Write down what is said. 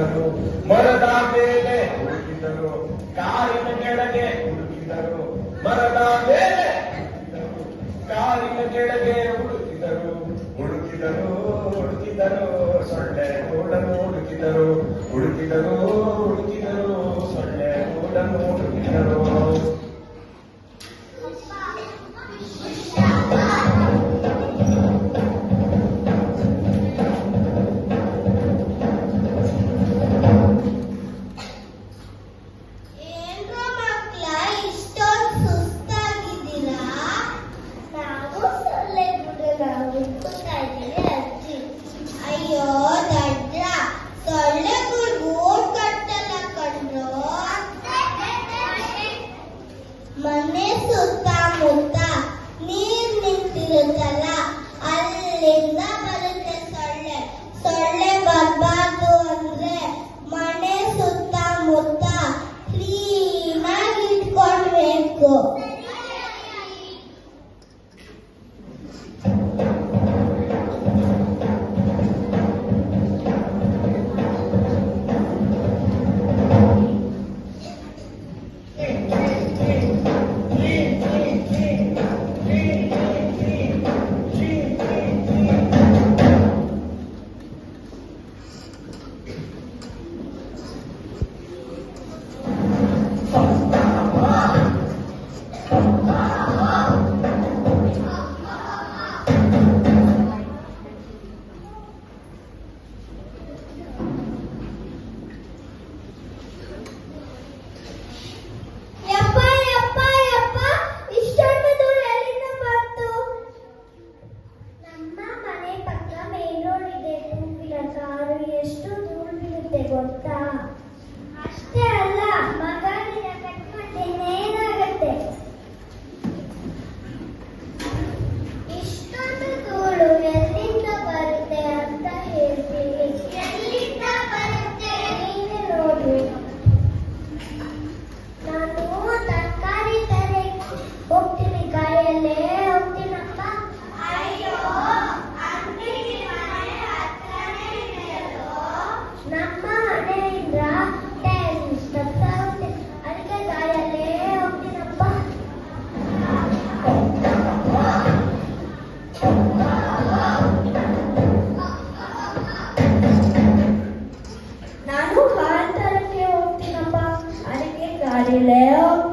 ಹುಡುಕಿದರು, ಮರದ ಮೇಲೆ ಹುಡುಕಿದರು, ಕಾರಿನ ಕೆಳಗೆ ಹುಡುಕಿದರು, ಮರದ ಮೇಲೆ ಹುಡುಕಿದರು, ಕಾರಿನ ಕೆಳಗೆ ಹುಡುಕಿದರು, ಹುಡುಕಿದರು ಹುಡುಕಿದರು ಸೊಳ್ಳೆ ಗೂಡನ್ನು ಹುಡುಕಿದರು, ಹುಡುಕಿದರು ಹುಡುಕಿದರು ಸೊಳ್ಳೆ ಗೂಡನ್ನು ಹುಡುಕಿದರು. ಅಯ್ಯೋ ದಡ್ರ, ಸೊಳ್ಳೆಗಳು ಕಟ್ಟಲ್ಲ ಕಂಡ್ರು. ಮನೆ ಸುತ್ತಮುತ್ತ ನೀರ್ ನಿಂತಿರುತ್ತಲ್ಲ, ಅಲ್ಲಿಂದ ಬರುತ್ತೆ ಸೊಳ್ಳೆ. ಸೊಳ್ಳೆ ಬರ್ಬಾರ್ದು ಅಂದ್ರೆ ಮನೆ ಸುತ್ತಮುತ್ತ ಕ್ಲೀನಾಗಿ ಇಟ್ಕೊಳ್ಬೇಕು. ಎಷ್ಟು ಧೂಳು ಬೀಳುತ್ತೆ ಗೊತ್ತಾ? ಅಷ್ಟೇ ಅಲ್ಲ, ಮಗನಿಗೆ ಕಟ್ ಮಾಡಿ ಏನಾಗತ್ತೆ? ಇಷ್ಟೊಂದು ಧೂಳು ಎಲ್ಲಿಂದ ಬರುತ್ತೆ ಅಂತ ಹೇಳ್ತೀನಿ. ಎಲ್ಲಿಂದ ಬರುತ್ತೆ ನೀವೇ ನೋಡಿ. ನಾನು ತರಕಾರಿ ತರ ಹೋಗ್ತೀನಿ, ಗಾಯಲ್ಲೇ ಹೋಗ್ತೀನಪ್ಪ. ಅಯ್ಯೋ, ನಮ್ಮ ಮನೆಯಿಂದ 10 steps ಆಗುತ್ತೆ, ಅದಕ್ಕೆ ಗಾಯಲ್ಲೇ ಹೋಗ್ತೀನಪ್ಪ. ನಾನು ಕಾಂತರಕ್ಕೆ ಹೋಗ್ತೀನಪ್ಪ, ಅದಕ್ಕೆ ಗಾಡಿಲೇ ಹೋಗ್ತೀನಿ.